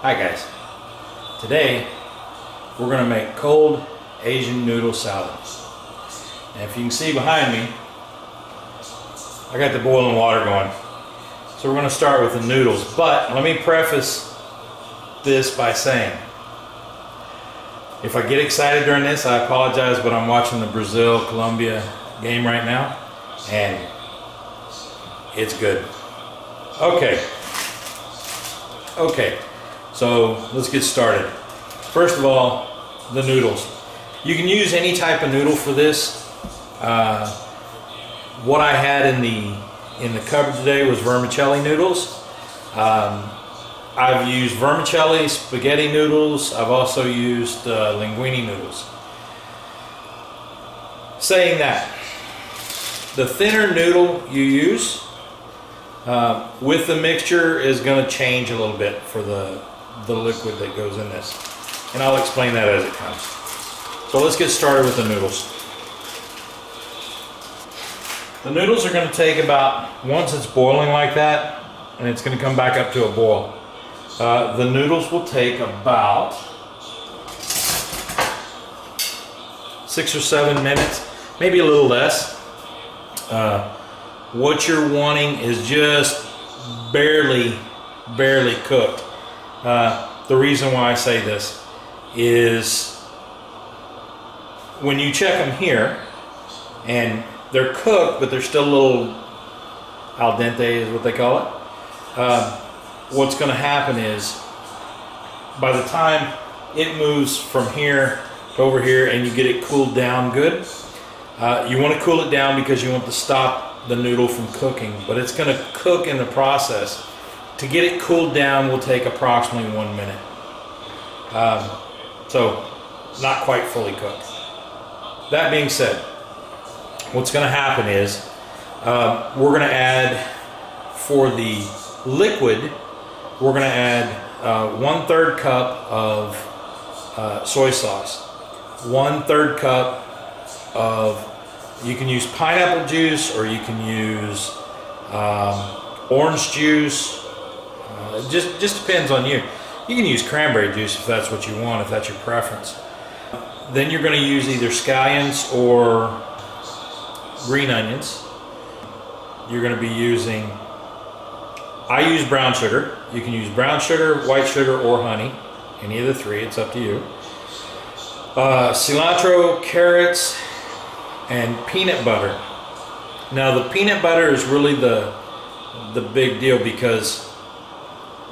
Hi guys, today we're going to make cold Asian noodle salad. And if you can see behind me, I got the boiling water going. So we're going to start with the noodles, but let me preface this by saying, if I get excited during this, I apologize, but I'm watching the Brazil-Colombia game right now, and it's good. Okay, so let's get started. First of all, the noodles. You can use any type of noodle for this. What I had in the cupboard today was vermicelli noodles. I've used vermicelli, spaghetti noodles. I've also used linguini noodles. Saying that, the thinner noodle you use with the mixture is going to change a little bit for the liquid that goes in this. And I'll explain that as it comes. So let's get started with the noodles. The noodles are going to take about, once it's boiling like that, and it's going to come back up to a boil. The noodles will take about 6 or 7 minutes, maybe a little less. What you're wanting is just barely cooked. The reason why I say this is when you check them here and they're cooked, but they're still a little al dente is what they call it. What's going to happen is by the time it moves from here to over here and you get it cooled down good, you want to cool it down because you want to stop the noodle from cooking, but it's going to cook in the process. To get it cooled down will take approximately 1 minute. So not quite fully cooked. That being said, what's going to happen is we're going to add, for the liquid, we're going to add 1/3 cup of soy sauce, 1/3 cup of, you can use pineapple juice or you can use orange juice. It just depends on you. You can use cranberry juice if that's what you want, if that's your preference. Then you're going to use either scallions or green onions. You're going to be using, I use brown sugar. You can use brown sugar, white sugar, or honey. Any of the three, it's up to you. Cilantro, carrots, and peanut butter. Now the peanut butter is really the big deal, because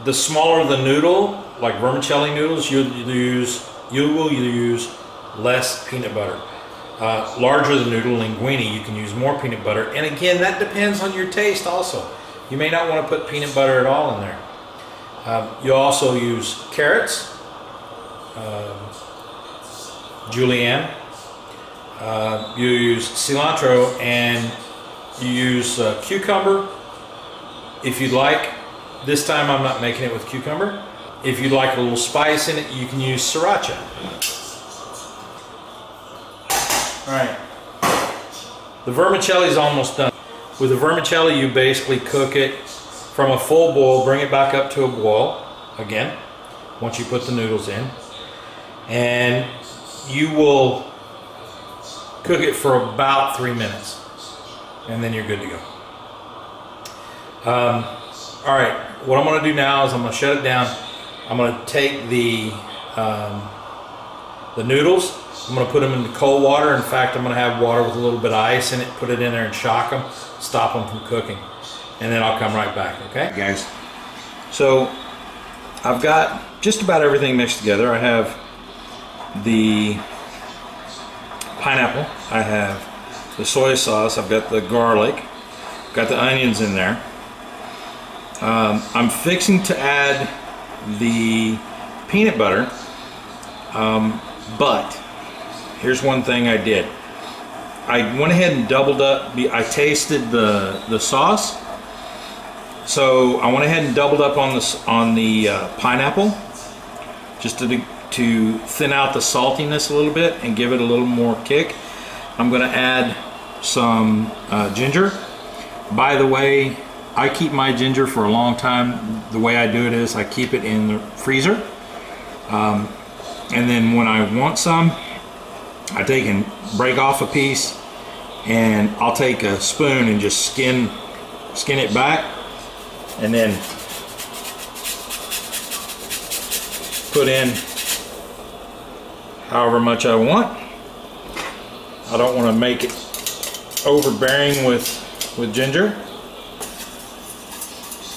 the smaller the noodle, like vermicelli noodles, you will use less peanut butter. Larger the noodle, linguini, you can use more peanut butter. And again, that depends on your taste also. You may not want to put peanut butter at all in there. You also use carrots, julienne, you use cilantro, and you use cucumber if you'd like. This time I'm not making it with cucumber. If you'd like a little spice in it, you can use sriracha. Alright, the vermicelli is almost done. With the vermicelli, you basically cook it from a full boil, bring it back up to a boil again once you put the noodles in, and you will cook it for about 3 minutes, and then you're good to go. Alright, what I'm going to do now is I'm going to shut it down. I'm going to take the noodles, I'm going to put them into cold water. In fact, I'm going to have water with a little bit of ice in it, put it in there and shock them, stop them from cooking, and then I'll come right back, okay? Guys, so I've got just about everything mixed together. I have the pineapple, I have the soy sauce, I've got the garlic, got the onions in there. I'm fixing to add the peanut butter, but here's one thing I did. I went ahead and doubled up, I tasted the sauce, so I went ahead and doubled up on the pineapple, just to thin out the saltiness a little bit and give it a little more kick. I'm going to add some ginger. By the way, I keep my ginger for a long time. The way I do it is I keep it in the freezer. And then when I want some, I take and break off a piece, and I'll take a spoon and just skin it back, and then put in however much I want. I don't want to make it overbearing with ginger,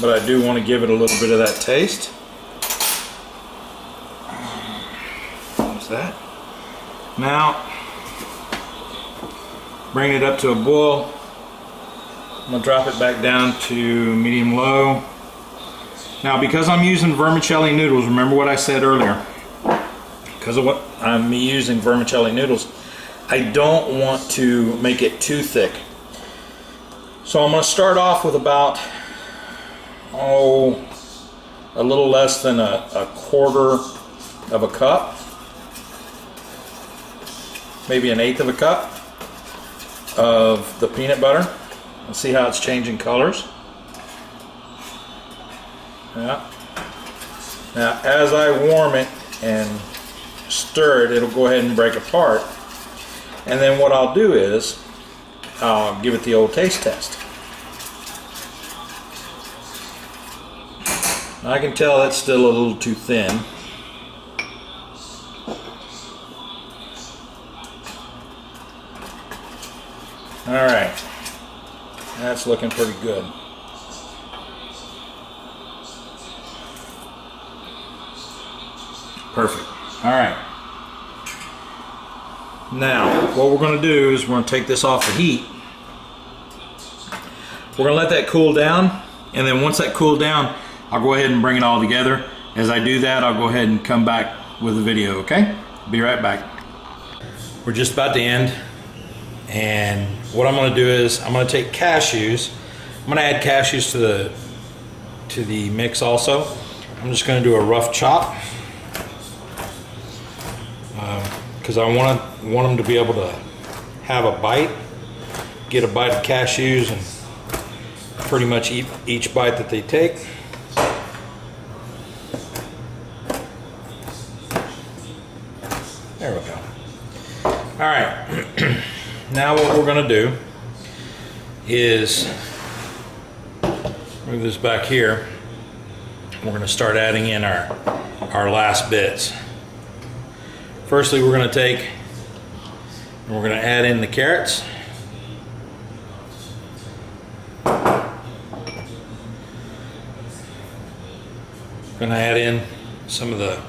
but I do want to give it a little bit of that taste. That. Now, bring it up to a boil. I'm going to drop it back down to medium-low. Now, because I'm using vermicelli noodles, remember what I said earlier, because of what I'm using vermicelli noodles, I don't want to make it too thick. So I'm going to start off with about, a little less than a quarter of a cup. Maybe an eighth of a cup of the peanut butter. Let's see how it's changing colors. Yeah. Now, as I warm it and stir it, it'll go ahead and break apart. And then what I'll do is I'll give it the old taste test. I can tell it's still a little too thin. Alright, that's looking pretty good. Perfect. Alright. Now, what we're going to do is we're going to take this off the heat. We're going to let that cool down, and then once that cooled down, I'll go ahead and bring it all together. As I do that, I'll go ahead and come back with a video, okay? Be right back. We're just about to end. And what I'm going to do is I'm going to take cashews. I'm going to add cashews to the mix also. I'm just going to do a rough chop because I want them to be able to have a bite, get a bite of cashews, and pretty much eat each bite that they take. There we go. All right. Now what we're going to do is move this back here. We're going to start adding in our last bits. Firstly, we're going to take and we're going to add in the carrots. We're going to add in some of the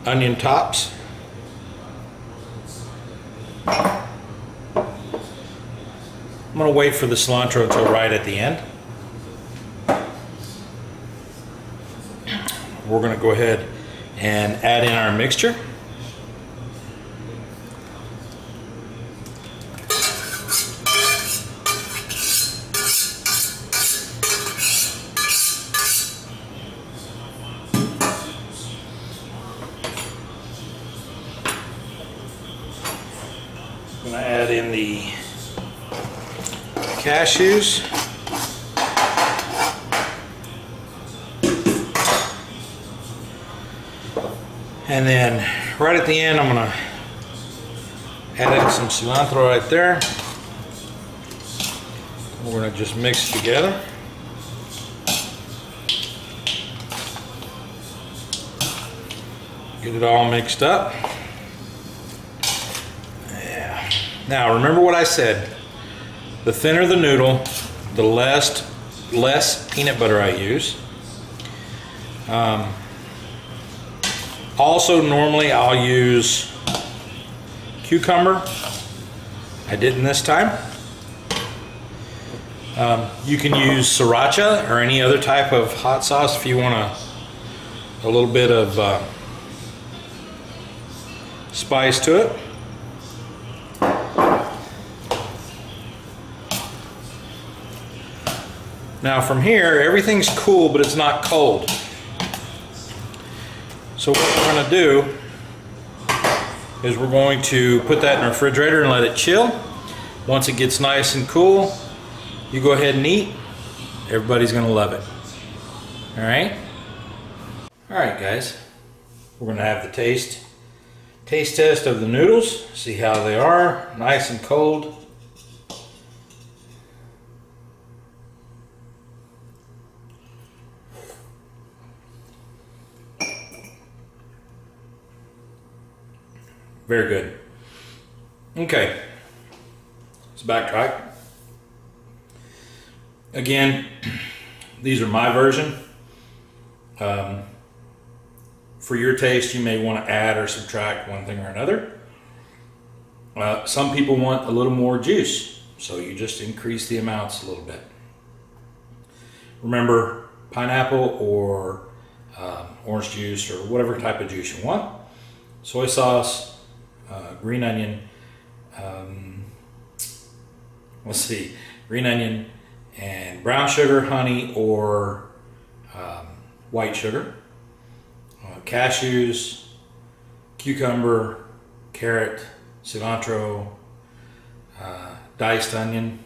onion tops. I'm going to wait for the cilantro until right at the end. We're going to go ahead and add in our mixture. I'm going to add in the cashews. And then right at the end, I'm going to add in some cilantro right there. We're going to just mix it together. Get it all mixed up. Yeah. Now remember what I said. The thinner the noodle, the less peanut butter I use. Also, normally I'll use cucumber. I didn't this time. You can use Sriracha or any other type of hot sauce if you want a little bit of spice to it. Now from here, everything's cool, but it's not cold. So what we're going to do is we're going to put that in the refrigerator and let it chill. Once it gets nice and cool, you go ahead and eat, Everybody's gonna love it. All right? All right, guys. We're gonna have the taste test of the noodles. See how they are, nice and cold. Very good. Okay, let's backtrack. Again, these are my version. For your taste, you may want to add or subtract one thing or another. Some people want a little more juice, so you just increase the amounts a little bit. Remember, pineapple or orange juice or whatever type of juice you want. Soy sauce, green onion, let's see, green onion and brown sugar, honey, or white sugar, cashews, cucumber, carrot, cilantro, diced onion,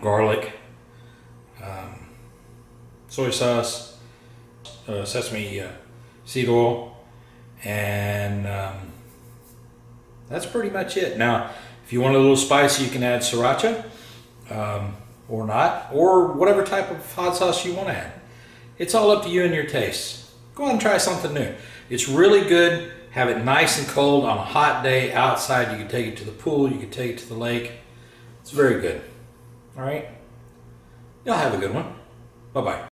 garlic, soy sauce, sesame seed oil, and that's pretty much it. Now, if you want a little spicy, you can add sriracha or not, or whatever type of hot sauce you want to add. It's all up to you and your tastes. Go out and try something new. It's really good. Have it nice and cold on a hot day outside. You can take it to the pool. You can take it to the lake. It's very good. All right. Y'all have a good one. Bye-bye.